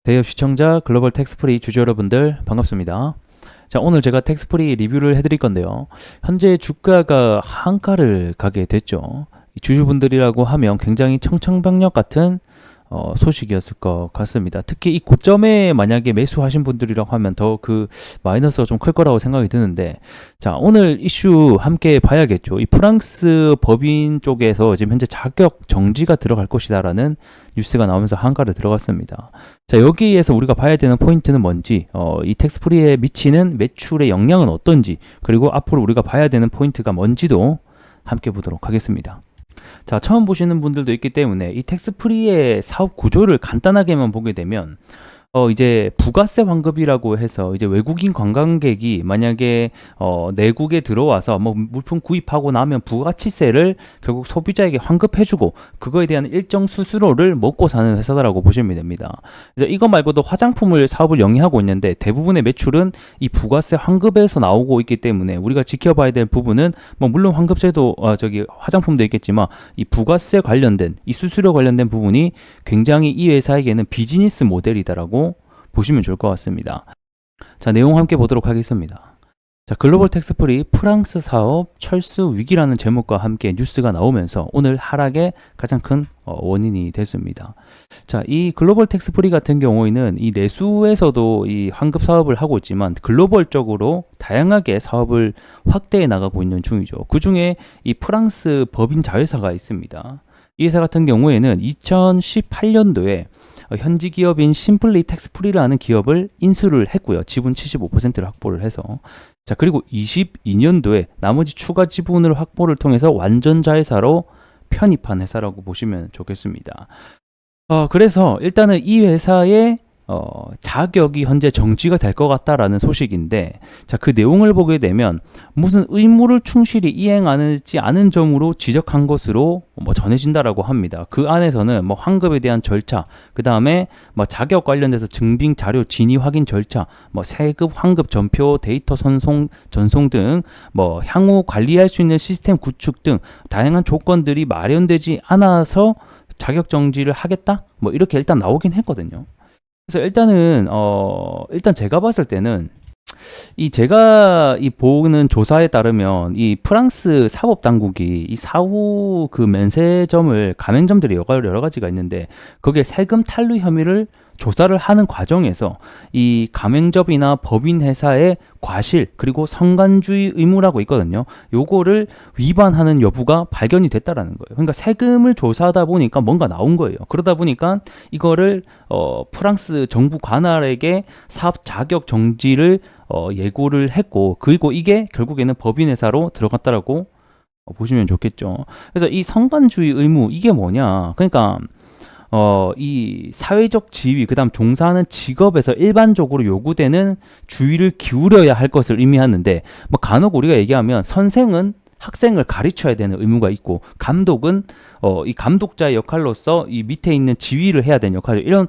대기업 시청자 글로벌 텍스프리 주주 여러분들 반갑습니다. 자, 오늘 제가 텍스프리 리뷰를 해드릴 건데요. 현재 주가가 하한가를 가게 됐죠. 이 주주분들이라고 하면 굉장히 청천벽력 같은 소식이었을 것 같습니다. 특히 이 고점에 만약에 매수하신 분들이라고 하면 더 그 마이너스가 좀 클 거라고 생각이 드는데, 자, 오늘 이슈 함께 봐야겠죠. 이 프랑스 법인 쪽에서 지금 현재 자격 정지가 들어갈 것이다라는 뉴스가 나오면서 한가를 들어갔습니다. 자, 여기에서 우리가 봐야 되는 포인트는 뭔지, 이 텍스프리에 미치는 매출의 영향은 어떤지, 그리고 앞으로 우리가 봐야 되는 포인트가 뭔지도 함께 보도록 하겠습니다. 자, 처음 보시는 분들도 있기 때문에 이 텍스프리의 사업 구조를 간단하게만 보게 되면 이제 부가세 환급이라고 해서 이제 외국인 관광객이 만약에 내국에 들어와서 뭐 물품 구입하고 나면 부가치세를 결국 소비자에게 환급해주고 그거에 대한 일정 수수료를 먹고 사는 회사다라고 보시면 됩니다. 그래서 이거 말고도 화장품을 사업을 영위하고 있는데 대부분의 매출은 이 부가세 환급에서 나오고 있기 때문에 우리가 지켜봐야 될 부분은 뭐 물론 환급세도 저기 화장품도 있겠지만 이 부가세 관련된 이 수수료 관련된 부분이 굉장히 이 회사에게는 비즈니스 모델이다라고 보시면 좋을 것 같습니다. 자, 내용 함께 보도록 하겠습니다. 자, 글로벌 텍스프리 프랑스 사업 철수 위기라는 제목과 함께 뉴스가 나오면서 오늘 하락의 가장 큰 원인이 됐습니다. 자, 이 글로벌 텍스프리 같은 경우에는 이 내수에서도 이 환급 사업을 하고 있지만 글로벌적으로 다양하게 사업을 확대해 나가고 있는 중이죠. 그 중에 이 프랑스 법인 자회사가 있습니다. 이 회사 같은 경우에는 2018년도에 현지 기업인 심플리 텍스프리라는 기업을 인수를 했고요. 지분 75%를 확보를 해서. 자, 그리고 22년도에 나머지 추가 지분을 확보를 통해서 완전 자회사로 편입한 회사라고 보시면 좋겠습니다. 그래서 일단은 이 회사의 자격이 현재 정지가 될 것 같다라는 소식인데, 자, 그 내용을 보게 되면 무슨 의무를 충실히 이행하지 않은 점으로 지적한 것으로 뭐 전해진다라고 합니다. 그 안에서는 뭐 환급에 대한 절차, 그 다음에 뭐 자격 관련돼서 증빙 자료 진위 확인 절차, 뭐 세급 환급 전표 데이터 전송 등 뭐 향후 관리할 수 있는 시스템 구축 등 다양한 조건들이 마련되지 않아서 자격 정지를 하겠다? 뭐 이렇게 일단 나오긴 했거든요. 그래서 일단 제가 봤을 때는 제가 보는 조사에 따르면 이 프랑스 사법 당국이 이 사후 그 면세점을 가맹점들이 여러 가지가 있는데 거기에 세금 탈루 혐의를 조사를 하는 과정에서 이 가맹점이나 법인 회사의 과실 그리고 성간주의 의무라고 있거든요. 요거를 위반하는 여부가 발견이 됐다라는 거예요. 그러니까 세금을 조사하다 보니까 뭔가 나온 거예요. 그러다 보니까 이거를 프랑스 정부 관할에게 사업 자격 정지를 예고를 했고, 그리고 이게 결국에는 법인 회사로 들어갔다라고 보시면 좋겠죠. 그래서 이 성간주의 의무 이게 뭐냐? 그러니까 이 사회적 지위, 그 다음 종사하는 직업에서 일반적으로 요구되는 주의를 기울여야 할 것을 의미하는데, 뭐 간혹 우리가 얘기하면 선생은 학생을 가르쳐야 되는 의무가 있고, 감독은 이 감독자의 역할로서 이 밑에 있는 지휘를 해야 되는 역할, 이런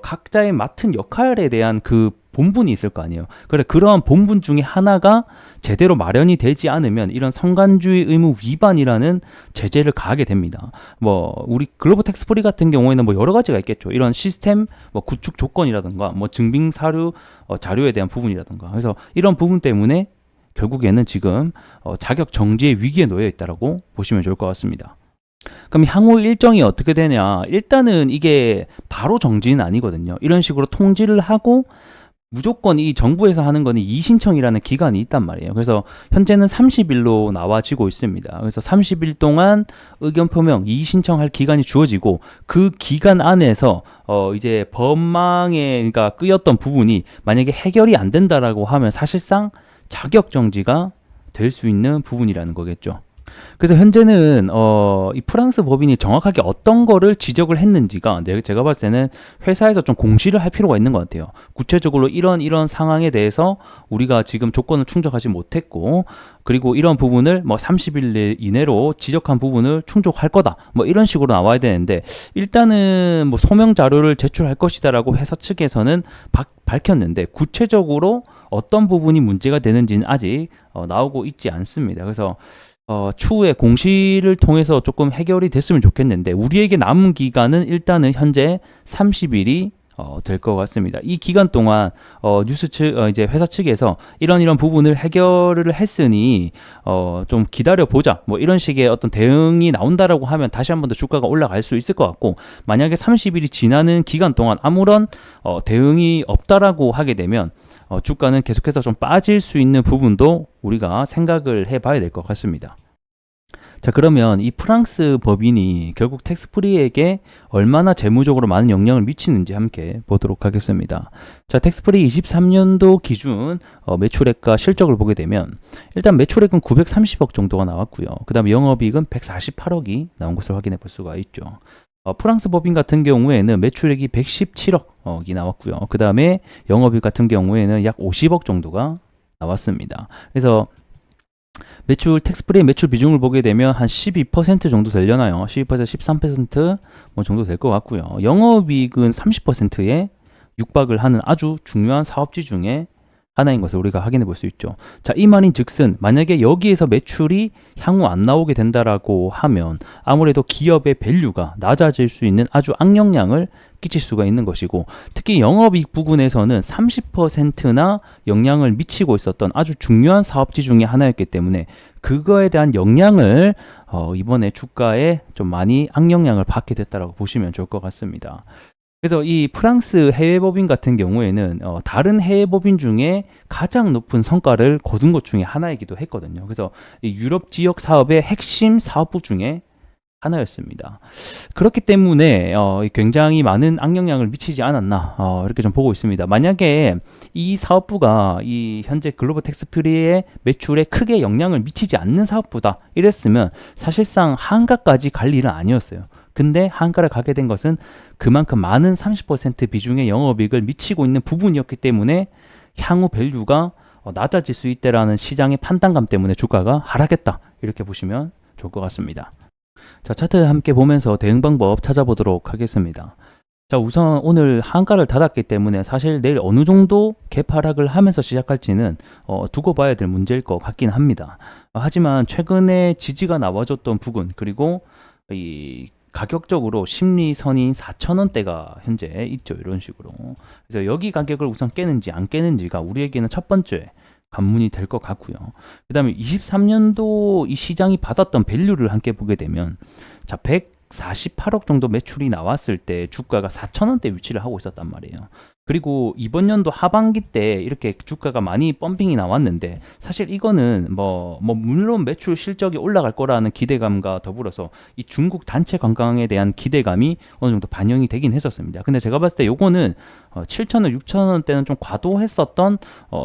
각자의 맡은 역할에 대한 그 본분이 있을 거 아니에요. 그래, 그러한 본분 중에 하나가 제대로 마련이 되지 않으면 이런 성간주의 의무 위반이라는 제재를 가하게 됩니다. 뭐 우리 글로벌 텍스프리 같은 경우에는 뭐 여러 가지가 있겠죠. 이런 시스템 뭐 구축 조건이라든가 뭐 증빙 사료 자료에 대한 부분이라든가. 그래서 이런 부분 때문에 결국에는 지금 자격 정지의 위기에 놓여 있다라고 보시면 좋을 것 같습니다. 그럼 향후 일정이 어떻게 되냐? 일단은 이게 바로 정지는 아니거든요. 이런 식으로 통지를 하고 무조건 이 정부에서 하는 거는 이의신청이라는 기간이 있단 말이에요. 그래서 현재는 30일로 나와지고 있습니다. 그래서 30일 동안 의견 표명, 이의신청할 기간이 주어지고 그 기간 안에서 이제 법망에 그러니까 끄였던 부분이 만약에 해결이 안 된다라고 하면 사실상 자격 정지가 될 수 있는 부분이라는 거겠죠. 그래서 현재는 이 프랑스 법인이 정확하게 어떤 거를 지적을 했는지가 제가 봤을 때는 회사에서 좀 공시를 할 필요가 있는 것 같아요. 구체적으로 이런 상황에 대해서 우리가 지금 조건을 충족하지 못했고, 그리고 이런 부분을 뭐 30일 이내로 지적한 부분을 충족할 거다, 뭐 이런 식으로 나와야 되는데, 일단은 뭐 소명 자료를 제출할 것이다라고 회사 측에서는 밝혔는데 구체적으로 어떤 부분이 문제가 되는지는 아직 나오고 있지 않습니다. 그래서 추후에 공시를 통해서 조금 해결이 됐으면 좋겠는데, 우리에게 남은 기간은 일단은 현재 30일이 될 것 같습니다. 이 기간 동안 뉴스 측 이제 회사 측에서 이런 부분을 해결을 했으니 좀 기다려 보자 뭐 이런 식의 어떤 대응이 나온다라고 하면 다시 한 번 더 주가가 올라갈 수 있을 것 같고, 만약에 30일이 지나는 기간 동안 아무런 대응이 없다라고 하게 되면 주가는 계속해서 좀 빠질 수 있는 부분도 우리가 생각을 해봐야 될 것 같습니다. 자, 그러면 이 프랑스 법인이 결국 텍스프리에게 얼마나 재무적으로 많은 영향을 미치는지 함께 보도록 하겠습니다. 자, 텍스프리 23년도 기준 매출액과 실적을 보게 되면 일단 매출액은 930억 정도가 나왔고요. 그 다음에 영업이익은 148억이 나온 것을 확인해 볼 수가 있죠. 프랑스 법인 같은 경우에는 매출액이 117억이 나왔고요. 그 다음에 영업이익 같은 경우에는 약 50억 정도가 나왔습니다. 그래서 텍스프리의 매출 비중을 보게 되면 한 12% 정도 되려나요? 12%, 13%뭐 정도 될 것 같고요. 영업이익은 30%에 육박을 하는 아주 중요한 사업지 중에 하나인 것을 우리가 확인해 볼 수 있죠. 자, 이 말인 즉슨 만약에 여기에서 매출이 향후 안 나오게 된다라고 하면 아무래도 기업의 밸류가 낮아질 수 있는 아주 악영향을 끼칠 수가 있는 것이고, 특히 영업이익 부분에서는 30%나 영향을 미치고 있었던 아주 중요한 사업지 중에 하나였기 때문에 그거에 대한 영향을 이번에 주가에 좀 많이 악영향을 받게 됐다라고 보시면 좋을 것 같습니다. 그래서 이 프랑스 해외 법인 같은 경우에는 다른 해외 법인 중에 가장 높은 성과를 거둔 것 중에 하나이기도 했거든요. 그래서 이 유럽 지역 사업의 핵심 사업부 중에 하나였습니다. 그렇기 때문에 굉장히 많은 악영향을 미치지 않았나 이렇게 좀 보고 있습니다. 만약에 이 사업부가 이 현재 글로벌 텍스프리의 매출에 크게 영향을 미치지 않는 사업부다 이랬으면 사실상 한가까지 갈 일은 아니었어요. 근데 한가를 가게 된 것은 그만큼 많은 30% 비중의 영업이익을 미치고 있는 부분이었기 때문에 향후 밸류가 낮아질 수 있다라는 시장의 판단감 때문에 주가가 하락했다 이렇게 보시면 좋을 것 같습니다. 자, 차트 함께 보면서 대응 방법 찾아보도록 하겠습니다. 자, 우선 오늘 한가를 닫았기 때문에 사실 내일 어느 정도 개파락을 하면서 시작할지는 두고 봐야 될 문제일 것 같긴 합니다. 하지만 최근에 지지가 나와줬던 부분, 그리고 이 가격적으로 심리선인 4,000원대가 현재 있죠. 이런 식으로. 그래서 여기 가격을 우선 깨는지 안 깨는지가 우리에게는 첫 번째 관문이 될 것 같고요. 그 다음에 23년도 이 시장이 받았던 밸류를 함께 보게 되면, 자, 148억 정도 매출이 나왔을 때 주가가 4,000원대 위치를 하고 있었단 말이에요. 그리고 이번 연도 하반기 때 이렇게 주가가 많이 펌핑이 나왔는데, 사실 이거는 물론 매출 실적이 올라갈 거라는 기대감과 더불어서 이 중국 단체 관광에 대한 기대감이 어느 정도 반영이 되긴 했었습니다. 근데 제가 봤을 때 요거는 7,000원, 6,000원대는 좀 과도했었던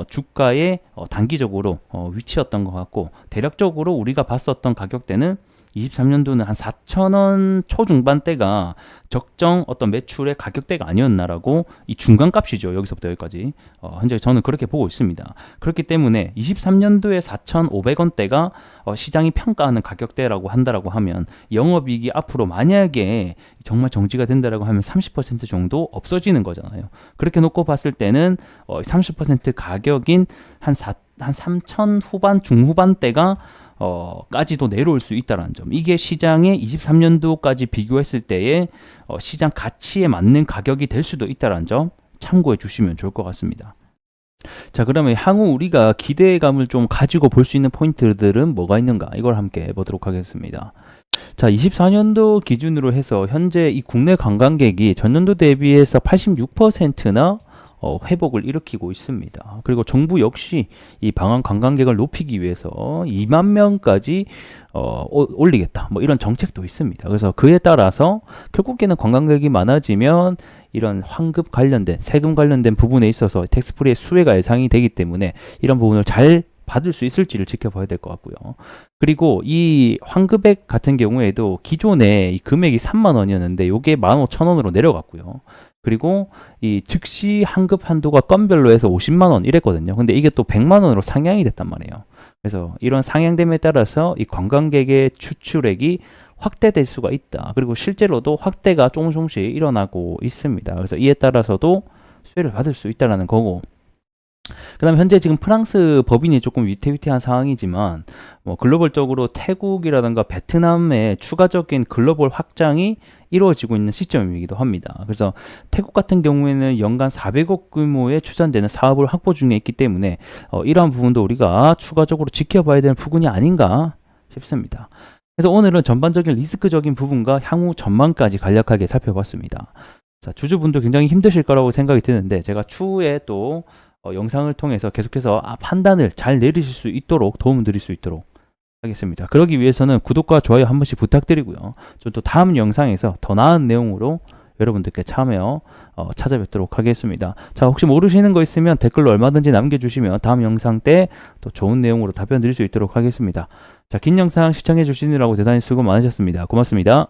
주가의 단기적으로 위치였던 것 같고, 대략적으로 우리가 봤었던 가격대는 23년도는 한 4,000원 초중반대가 적정 어떤 매출의 가격대가 아니었나라고, 이 중간값이죠. 여기서부터 여기까지. 현재 저는 그렇게 보고 있습니다. 그렇기 때문에 23년도에 4,500원대가 시장이 평가하는 가격대라고 한다라고 하면, 영업이익이 앞으로 만약에 정말 정지가 된다라고 하면 30% 정도 없어지는 거잖아요. 그렇게 놓고 봤을 때는 30% 가격인 한 3,000 후반, 중후반대가 까지도 내려올 수 있다는 점, 이게 시장의 23년도까지 비교했을 때의 시장 가치에 맞는 가격이 될 수도 있다는 점 참고해 주시면 좋을 것 같습니다. 자, 그러면 향후 우리가 기대감을 좀 가지고 볼 수 있는 포인트들은 뭐가 있는가, 이걸 함께 보도록 하겠습니다. 자, 24년도 기준으로 해서 현재 이 국내 관광객이 전년도 대비해서 86%나 회복을 일으키고 있습니다. 그리고 정부 역시 이 방한 관광객을 높이기 위해서 2만 명까지 올리겠다, 뭐 이런 정책도 있습니다. 그래서 그에 따라서 결국에는 관광객이 많아지면 이런 환급 관련된, 세금 관련된 부분에 있어서 텍스프리의 수혜가 예상이 되기 때문에 이런 부분을 잘 받을 수 있을지를 지켜봐야 될 것 같고요. 그리고 이 환급액 같은 경우에도 기존에 이 금액이 3만 원이었는데 이게 15,000원으로 내려갔고요. 그리고 이 즉시 환급 한도가 건별로 해서 50만 원 이랬거든요. 근데 이게 또 100만 원으로 상향이 됐단 말이에요. 그래서 이런 상향됨에 따라서 이 관광객의 추출액이 확대될 수가 있다. 그리고 실제로도 확대가 조금씩 일어나고 있습니다. 그래서 이에 따라서도 수혜를 받을 수 있다는 거고, 그다음에 현재 지금 프랑스 법인이 조금 위태위태한 상황이지만 뭐 글로벌적으로 태국이라든가 베트남의 추가적인 글로벌 확장이 이루어지고 있는 시점이기도 합니다. 그래서 태국 같은 경우에는 연간 400억 규모의 추산되는 사업을 확보 중에 있기 때문에 이러한 부분도 우리가 추가적으로 지켜봐야 되는 부분이 아닌가 싶습니다. 그래서 오늘은 전반적인 리스크적인 부분과 향후 전망까지 간략하게 살펴봤습니다. 자, 주주분들 굉장히 힘드실 거라고 생각이 드는데 제가 추후에 또 영상을 통해서 계속해서 판단을 잘 내리실 수 있도록 도움 드릴 수 있도록 하겠습니다. 그러기 위해서는 구독과 좋아요 한 번씩 부탁드리고요. 좀 또 다음 영상에서 더 나은 내용으로 여러분들께 찾아뵙도록 하겠습니다. 자, 혹시 모르시는 거 있으면 댓글로 얼마든지 남겨주시면 다음 영상 때 또 좋은 내용으로 답변 드릴 수 있도록 하겠습니다. 자, 긴 영상 시청해 주시느라고 대단히 수고 많으셨습니다. 고맙습니다.